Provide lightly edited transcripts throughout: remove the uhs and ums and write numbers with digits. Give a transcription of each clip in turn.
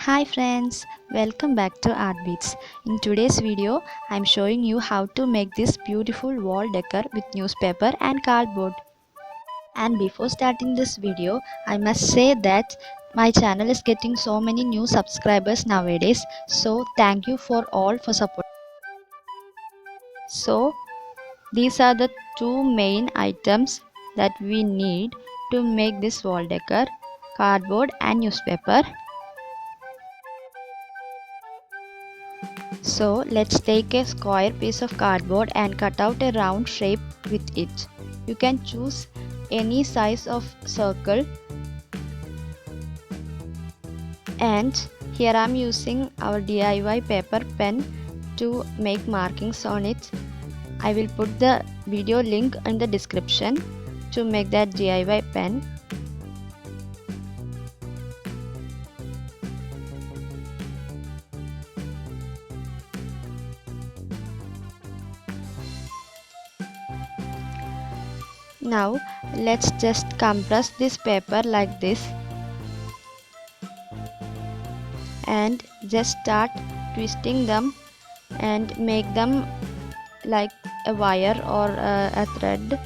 Hi friends, welcome back to Artbeats. In today's video, I'm showing you how to make this beautiful wall decor with newspaper and cardboard. And before starting this video, I must say that my channel is getting so many new subscribers nowadays. So thank you for all for support. So these are the two main items that we need to make this wall decor: cardboard and newspaper. So let's take a square piece of cardboard and cut out a round shape with it. You can choose any size of circle, and here I am using our DIY paper pen to make markings on it. I will put the video link in the description to make that DIY pen. Now let's just compress this paper like this and just start twisting them and make them like a wire or a thread.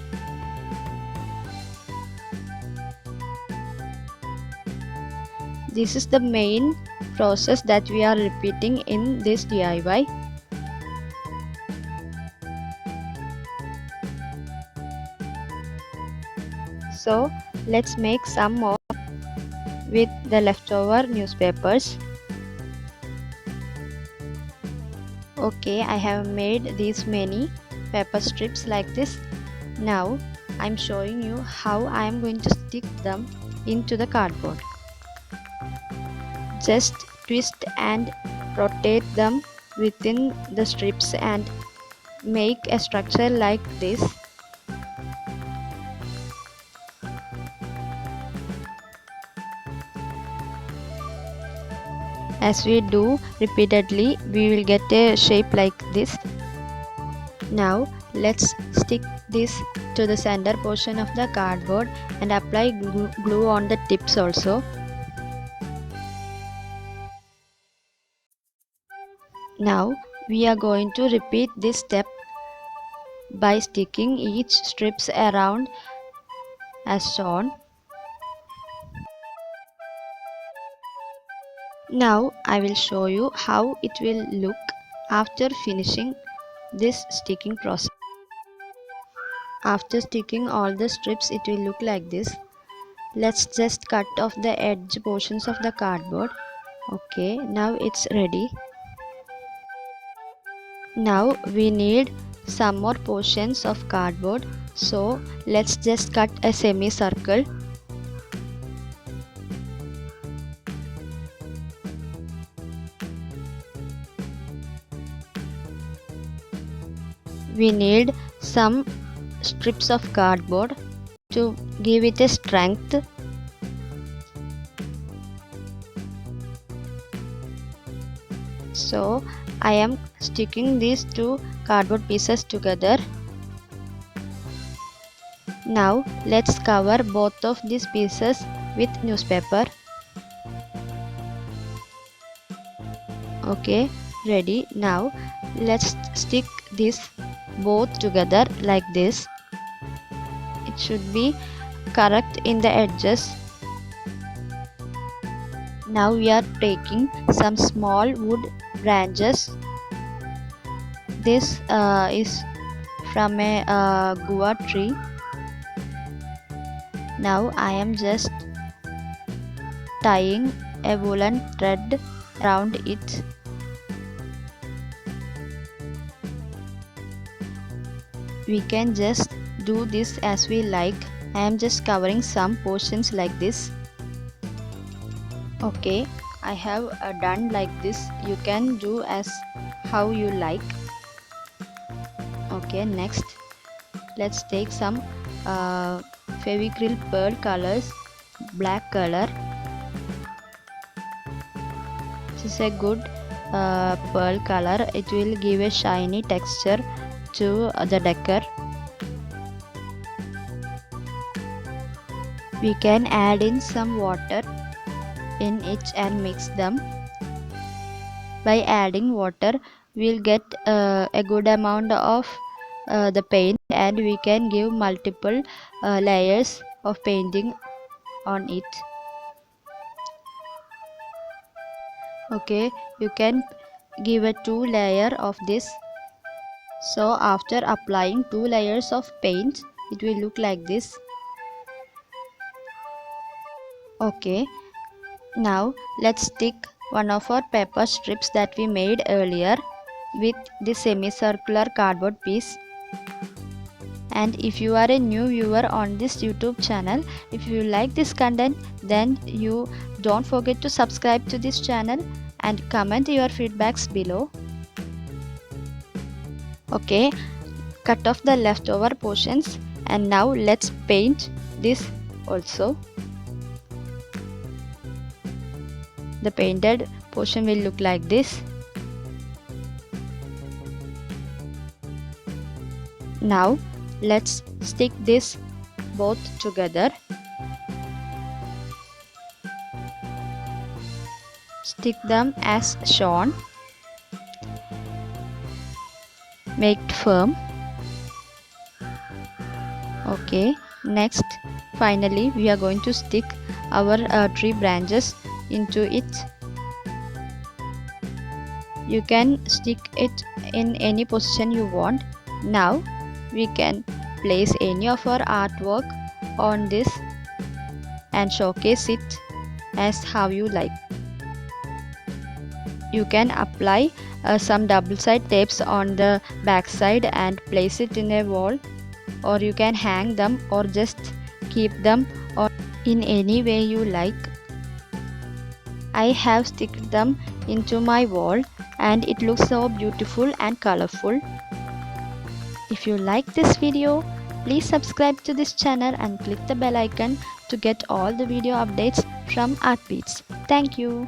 This is the main process that we are repeating in this DIY. So let's make some more with the leftover newspapers. Okay, I have made these many paper strips like this. Now I'm showing you how I am going to stick them into the cardboard. Just twist and rotate them within the strips and make a structure like this. As we do repeatedly, we will get a shape like this. Now let's stick this to the center portion of the cardboard and apply glue on the tips also. Now we are going to repeat this step by sticking each strips around as shown. Now I will show you how it will look after finishing this sticking process. After sticking all the strips, it will look like this. Let's just cut off the edge portions of the cardboard. Okay, now it's ready. Now we need some more portions of cardboard, so let's just cut a semicircle. We need some strips of cardboard to give it a strength. So I am sticking these two cardboard pieces together. Now let's cover both of these pieces with newspaper. Okay, ready. Now let's stick this both together like this. It should be correct in the edges. Now we are taking some small wood branches. This is from a guava tree. Now I am just tying a woolen thread around it. We can just do this as we like. I am just covering some portions like this. Okay, I have done like this. You can do as how you like. Okay, next let's take some Fevicryl pearl colors, black color. This is a good pearl color. It will give a shiny texture to the decor. We can add in some water in it and mix them By adding water, we'll get a good amount of the paint, and we can give multiple layers of painting on it. Okay, you can give a 2 layer of this. So after applying 2 layers of paint, it will look like this. Okay, now let's stick one of our paper strips that we made earlier with the semicircular cardboard piece. And if you are a new viewer on this YouTube channel, if you like this content, then you don't forget to subscribe to this channel and comment your feedbacks below. Okay, cut off the leftover portions, and now let's paint this also. The painted portion will look like this. Now let's stick this both together. Stick them as shown. Make it firm. Okay, next, finally we are going to stick our tree branches into it. You can stick it in any position you want. Now we can place any of our artwork on this and showcase it as how you like. You can apply some double side tapes on the back side and place it in a wall, or you can hang them or just keep them or in any way you like. I have sticked them into my wall and it looks so beautiful and colorful. If you like this video, please subscribe to this channel and click the bell icon to get all the video updates from Artbeats. Thank you.